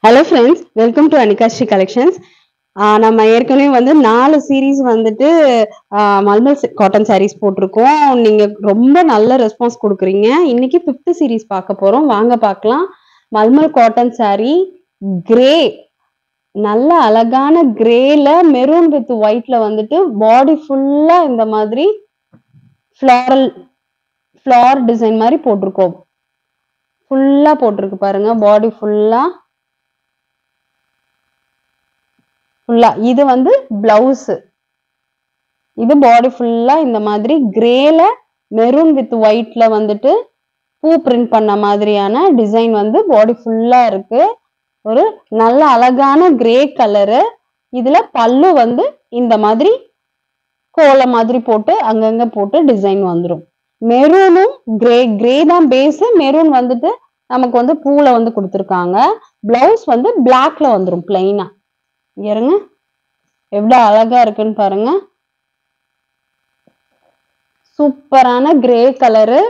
Hello friends, welcome to Anika Shri Collections. நம்ம ஏற்கனவே வந்து 4 சீரீஸ் வந்துட்டு மல்மல் காட்டன் சாரீஸ் போட்டிருக்கோம். நீங்க ரொம்ப நல்ல ரெஸ்பான்ஸ் கொடுக்குறீங்க. இன்னைக்கு 5th சீரீஸ் பார்க்க போறோம். வாங்க பார்க்கலாம். மல்மல் காட்டன் சாரீ கிரே, நல்ல அழகான கிரேல மெரூன் வித் ஒயிட்ல வந்துட்டு பாடி ஃபுல்லா இந்த மாதிரி ஃப்ளார் டிசைன் மாதிரி போட்டிருக்கோம். ஃபுல்லா போட்டிருக்கு பாருங்க, பாடி ஃபுல்லா. இது வந்து பிளவுஸ். இது பாடி ஃபுல்லா இந்த மாதிரி கிரேல மெரூன் வித் ஒயிட்ல வந்துட்டு பூ பிரிண்ட் பண்ண மாதிரியான டிசைன் வந்து பாடி ஃபுல்லா இருக்கு. ஒரு நல்ல அழகான கிரே கலரு. இதுல பல்லு வந்து இந்த மாதிரி கோல மாதிரி போட்டு அங்கங்க போட்டு டிசைன் வந்துடும். மெரூனும் கிரே தான் பேஸ். மெரூன் வந்துட்டு நமக்கு வந்து பூல வந்து கொடுத்துருக்காங்க. பிளவுஸ் வந்து பிளாக்ல வந்துடும் பிளைனா. இருங்க, எவ்வளவு அழகா இருக்குன்னு பாருங்க. சூப்பரான கிரே கலரு.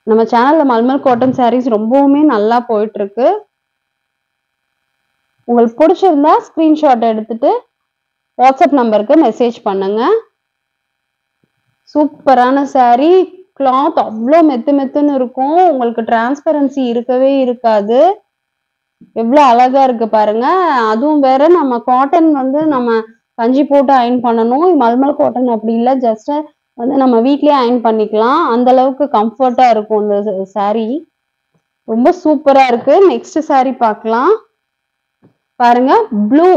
நம்ம சேனல்ல மல்மல் காட்டன் சாரீஸ் ரொம்பவுமே நல்லா போயிட்டு இருக்கு. உங்களுக்கு பிடிச்சிருந்தா ஸ்கிரீன்ஷாட் எடுத்துட்டு வாட்ஸ்அப் நம்பருக்கு மெசேஜ் பண்ணுங்க. சூப்பரான சாரீ. கிளாத் அவ்வளோ மெத்துன்னு இருக்கும். உங்களுக்கு டிரான்ஸ்பரன்சி இருக்கவே இருக்காது. எவ்வளவு அழகா இருக்கு பாருங்க. அதுவும் வேற நம்ம காட்டன் வந்து நம்ம கஞ்சி போட்டு அயன் பண்ணணும். மல்மல் காட்டன் அப்படி இல்லை, ஜஸ்ட் வந்து நம்ம வீட்லயே அயன் பண்ணிக்கலாம். அந்த அளவுக்கு கம்ஃபர்ட்டா இருக்கும் இந்த சாரீ. ரொம்ப சூப்பரா இருக்கு. நெக்ஸ்ட் சாரீ பார்க்கலாம். பாருங்க, ப்ளூ,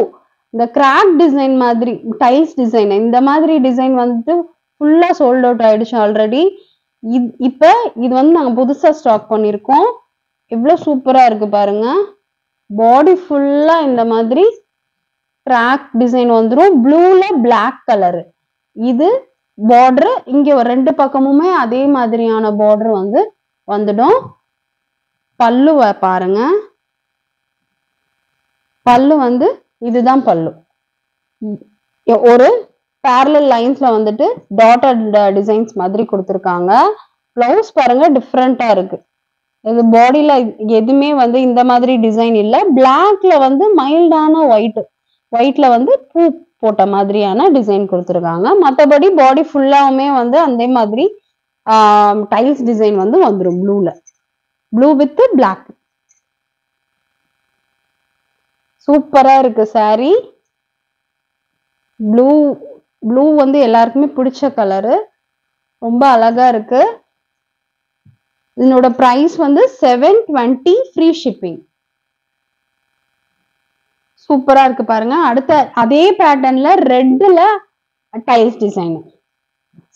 இந்த கிராக் டிசைன் மாதிரி டைல்ஸ் டிசைன், இந்த மாதிரி டிசைன் வந்துட்டு ஃபுல்லா சோல்ட் அவுட் ஆயிடுச்சு ஆல்ரெடி. இப்ப இது வந்து நாங்க புதுசா ஸ்டாக் பண்ணிருக்கோம். எவ்வளவு சூப்பரா இருக்கு பாருங்க. பாடி ஃபுல்லா இந்த மாதிரி கிராக் டிசைன் வந்துடும். ப்ளூல பிளாக் கலரு. இது பார்டர். இங்க ஒரு 2 பக்கமுமே அதே மாதிரியான பார்டர் வந்து வந்துடும். பல்லு பாருங்க. பல்லு வந்து இதுதான் பல்லு. ஒரு parallel லைன்ஸ்ல வந்துட்டு டாட்டட் டிசைன்ஸ் மாதிரி கொடுத்துருக்காங்க. பிளவுஸ் பாருங்க, டிஃப்ரெண்டா இருக்கு. இது பாடியில எதுவுமே வந்து இந்த மாதிரி டிசைன் இல்ல. பிளாக்ல வந்து மைல்டான ஒயிட்ல வந்து பூ போட்ட மாதிரியான டிசைன் கொடுத்துருக்காங்க. மற்றபடி பாடி ஃபுல்லாவுமே வந்து அதே மாதிரி டைல்ஸ் டிசைன் வந்து வந்துடும். Blue with black. சூப்பரா இருக்கு சாரி. ப்ளூ வந்து எல்லாருக்குமே பிடிச்ச கலரு. ரொம்ப அழகா இருக்கு. இதனோட பிரைஸ் வந்து 720 ஃப்ரீ ஷிப்பிங். சூப்பரா இருக்கு பாருங்க. அடுத்த அதே பேட்டர்ன்ல ரெட்ல டைல்ஸ் டிசைன்.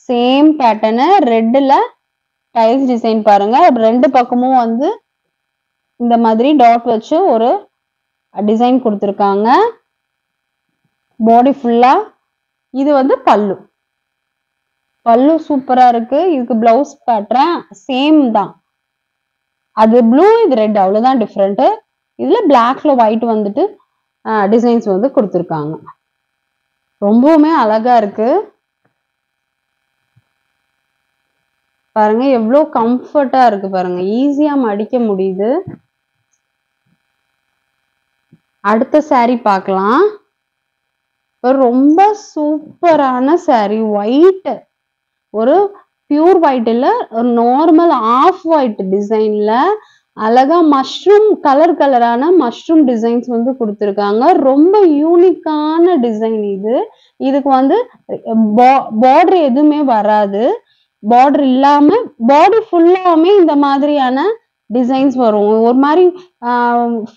சேம் பேட்டர்னு ரெட்ல டைல்ஸ் டிசைன் பாருங்க. 2 பக்கமும் வந்து இந்த மாதிரி டாட் வச்சு ஒரு டிசைன் கொடுத்துருக்காங்க. பாடி ஃபுல்லா. இது வந்து பல்லு சூப்பரா இருக்கு. இதுக்கு பிளவுஸ் பேட்டர்ன் சேம் தான். அது ப்ளூ, இது ரெட், அவ்வளவுதான் டிஃப்ரெண்ட். இதுல பிளாக்ல ஒயிட் வந்துட்டு டிசைன்ஸ் வந்து கொடுத்துருக்காங்க. ரொம்பவுமே அழகா இருக்கு பாருங்க. எவ்வளவு கம்ஃபர்ட்டா இருக்கு பாருங்க. ஈஸியா மடிக்க முடியுது. அடுத்த சாரி பார்க்கலாம். ரொம்ப சூப்பரான சாரி. ஒயிட், ஒரு பியூர் ஒயிட் இல்ல, ஒரு நார்மல் ஆஃப் ஒயிட் டிசைன்ல அழகா கலரான மஷ்ரூம் டிசைன்ஸ் வந்து கொடுத்துருக்காங்க. ரொம்ப யூனிக்கான டிசைன் இது. இதுக்கு வந்து பார்டர் எதுவுமே வராது. பார்டர் இல்லாம பாடி ஃபுல்லாமே இந்த மாதிரியான டிசைன்ஸ் வரும். ஒரு மாதிரி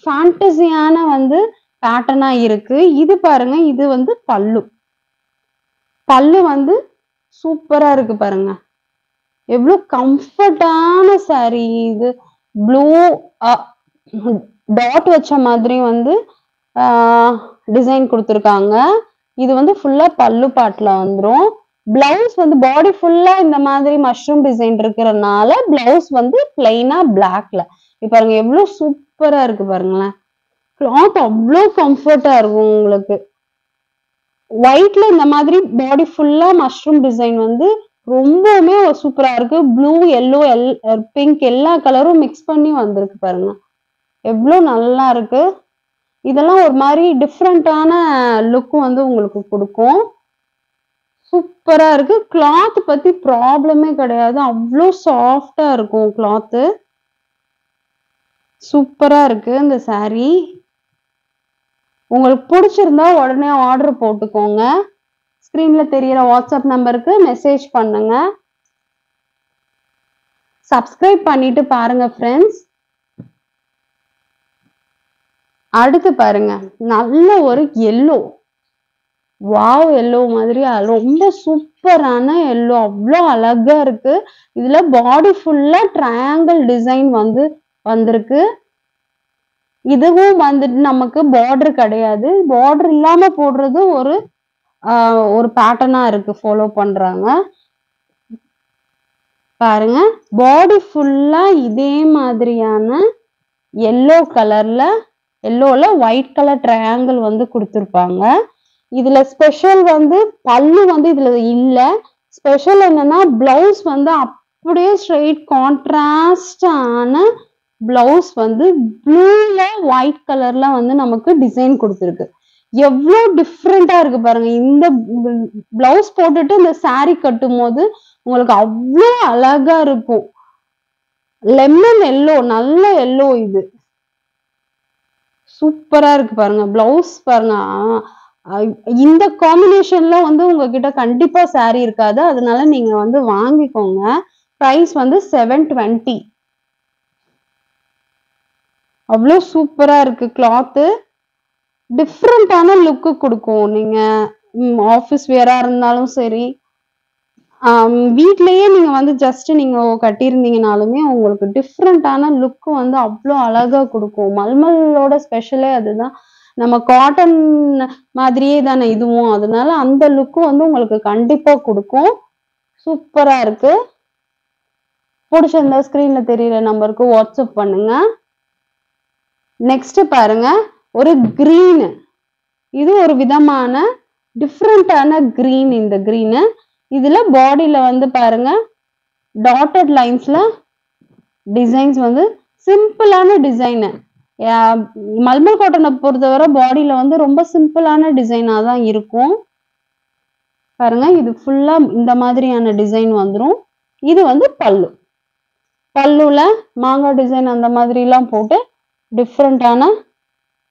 ஃபேண்டசியான வந்து பேட்டர்னா இருக்கு. இது பாருங்க, இது வந்து பல்லு வந்து சூப்பரா இருக்கு பாருங்க. எவ்வளவு கம்ஃபர்டான சாரி இது. ப்ளூ டாட் வச்ச மாதிரி வந்து டிசைன் கொடுத்துருக்காங்க. இது வந்து ஃபுல்லா பல்லு பாட்டுல வந்துடும். பிளவுஸ் வந்து பாடி ஃபுல்லா இந்த மாதிரி மஷ்ரூம் டிசைன் இருக்கிறதுனால பிளவுஸ் வந்து பிளைனா பிளாக்ல. இப்ப பாருங்க எவ்வளவு சூப்பரா இருக்கு பாருங்களேன். கிளாத் அவ்வளோ கம்ஃபர்ட்டா இருக்கும் உங்களுக்கு. ஒயிட்ல இந்த மாதிரி பாடி ஃபுல்லா மஷ்ரூம் டிசைன் வந்து ரொம்பவுமே சூப்பரா இருக்கு. ப்ளூ, எல்லோ, பிங்க் எல்லா கலரும் மிக்ஸ் பண்ணி வந்திருக்கு பாருங்க. எவ்வளோ நல்லா இருக்கு. இதெல்லாம் ஒரு மாதிரி டிஃப்ரெண்டான லுக் வந்து உங்களுக்கு கொடுக்கும். சூப்பரா இருக்கு. கிளாத் பத்தி ப்ராப்ளமே கிடையாது. அவ்வளோ சாஃப்டா இருக்கும் கிளாத்து. சூப்பரா இருக்கு இந்த saree. உங்களுக்கு பிடிச்சிருந்தா உடனே ஆர்டர் போட்டுக்கோங்க. ஸ்கிரீன்ல தெரியிற வாட்ஸ்அப் நம்பருக்கு மெசேஜ் பண்ணுங்க. சப்ஸ்கிரைப் பண்ணிட்டு பாருங்க ஃப்ரெண்ட்ஸ். அடுத்து பாருங்க, நல்ல ஒரு எல்லோ. வாவ், எல்லோ மாதிரி ரொம்ப சூப்பரான எல்லோ. அவ்வளோ அழகா இருக்கு. இதுல பாடி ஃபுல்லா ட்ரையாங்கிள் டிசைன் வந்து வந்திருக்கு. இதுவும் வந்துட்டு நமக்கு பார்டர் கிடையாது. பார்டர் இல்லாம போடுறது ஒரு பேட்டர்னா இருக்கு, ஃபாலோ பண்றாங்க. பாருங்க, பாடி ஃபுல்லா இதே மாதிரியான எல்லோ கலர்ல, எல்லோல ஒயிட் கலர் ட்ரையாங்கிள் வந்து கொடுத்துருப்பாங்க. இதுல ஸ்பெஷல் வந்து பல்லு வந்து இதுல இல்ல. ஸ்பெஷல் என்னன்னா பிளவுஸ் வந்து அப்படியே ஸ்ட்ரெயிட் கான்ட்ராஸ்டான பிளவுஸ் வந்து ப்ளூல ஒயிட் கலர்ல வந்து நமக்கு டிசைன் கொடுத்துருக்கு. எவ்வளோ டிஃப்ரெண்டா இருக்கு பாருங்க. இந்த பிளவுஸ் போட்டுட்டு இந்த saree கட்டும் போது உங்களுக்கு அவ்வளோ அழகா இருக்கும். லெமன் எல்லோ, நல்ல எல்லோ இது. சூப்பரா இருக்கு பாருங்க. பிளவுஸ் பாருங்க. இந்த காம்பினேஷன்ல வந்து உங்ககிட்ட கண்டிப்பா saree இருக்காது. அதனால நீங்க வந்து வாங்கிக்கோங்க. பிரைஸ் வந்து 720. அவ்வளோ சூப்பரா இருக்கு கிளாத்து. டிஃப்ரெண்டான லுக்கு கொடுக்கும். நீங்க ஆஃபீஸ் வேரா இருந்தாலும் சரி, வீட்லயே நீங்க வந்து ஜஸ்ட் நீங்க கட்டியிருந்தீங்கனாலுமே உங்களுக்கு டிஃப்ரெண்டான லுக் வந்து அவ்வளோ அழகா கொடுக்கும். மல்மலோட ஸ்பெஷலே அதுதான். நம்ம காட்டன் மாதிரியே தானே இதுவும். அதனால அந்த லுக் வந்து உங்களுக்கு கண்டிப்பா கொடுக்கும். சூப்பரா இருக்கு. பிடிச்சிருந்தா ஸ்கிரீன்ல தெரியுற நம்பருக்கு வாட்ஸ்அப் பண்ணுங்க. நெக்ஸ்ட் பாருங்க, ஒரு கிரீன். இது ஒரு விதமான டிஃப்ரெண்டான கிரீன். இந்த கிரீன் இதுல பாடியில வந்து பாருங்க, டாட்டட் லைன்ஸ்ல டிசைன்ஸ் வந்து சிம்பிளான டிசைன். மல்மல் காட்டனை பொறுத்தவரை பாடியில வந்து ரொம்ப சிம்பிளான டிசைனா தான் இருக்கும். பாருங்க, இது ஃபுல்லா இந்த மாதிரியான டிசைன் வந்துரும். இது வந்து பல்லு. பல்லுல மாங்காய் டிசைன் அந்த மாதிரி எல்லாம் போட்டு டிஃப்ரெண்டான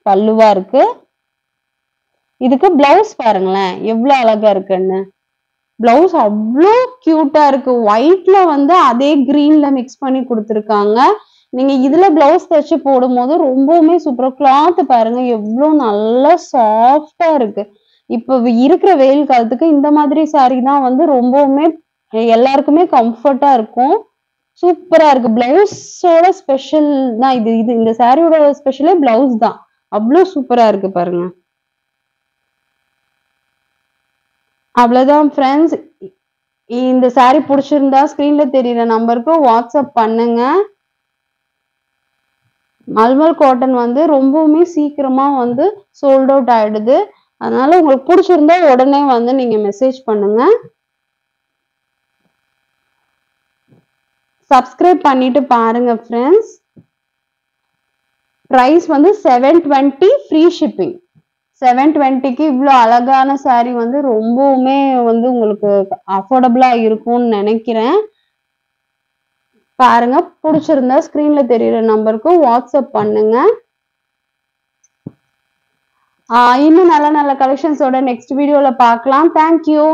பல்லுவா இருக்கு. இதுக்கு பிளவுஸ் பாருங்களேன் எவ்வளவு அழகா இருக்குன்னு. பிளவுஸ் அவ்வளோ கியூட்டா இருக்கு. ஒயிட்ல வந்து அதே கிரீன்ல மிக்ஸ் பண்ணி கொடுத்துருக்காங்க. நீங்க இதுல பிளவுஸ் தச்சு போடும் போது ரொம்பவுமே சூப்பரா. கிளாத் பாருங்க எவ்வளோ நல்லா சாஃப்டா இருக்கு. இப்ப இருக்கிற வெயில் காலத்துக்கு இந்த மாதிரி saree தான் வந்து ரொம்பவுமே எல்லாருக்குமே கம்ஃபர்ட்டா இருக்கும். சூப்பரா இருக்கு. பிளவுஸோட ஸ்பெஷல் தான் இது. இந்த சாரியோட ஸ்பெஷலே பிளவுஸ் தான். அவ்வளோ சூப்பரா இருக்கு பாருங்க. அவ்வளவுதான் ஃப்ரெண்ட்ஸ். இந்த saree பிடிச்சிருந்தா ஸ்கிரீன்ல தெரியுற நம்பருக்கு வாட்ஸ்அப் பண்ணுங்க. மல்மல் காட்டன் வந்து ரொம்பவுமே சீக்கிரமா வந்து சோல்ட் அவுட் ஆயிடுது. அதனால உங்களுக்கு பிடிச்சிருந்தா உடனே வந்து நீங்க மெசேஜ் பண்ணுங்க. சப்ஸ்கிரைப் பண்ணிட்டு பாருங்க ஃப்ரெண்ட்ஸ். பிரைஸ் வந்து 720, ஃப்ரீ ஷிப்பிங். 720க்கு இவ்வளோ அழகான saree வந்து ரொம்பவுமே வந்து உங்களுக்கு அஃபோர்டபுளா இருக்கும்னு நினைக்கிறேன். பாருங்க, பிடிச்சிருந்தா ஸ்கிரீன்ல தெரியுற நம்பருக்கு வாட்ஸ்அப் பண்ணுங்க. இன்னும் நல்ல நல்ல கலெக்ஷன்ஸோட நெக்ஸ்ட் வீடியோல பார்க்கலாம். தேங்க்யூ.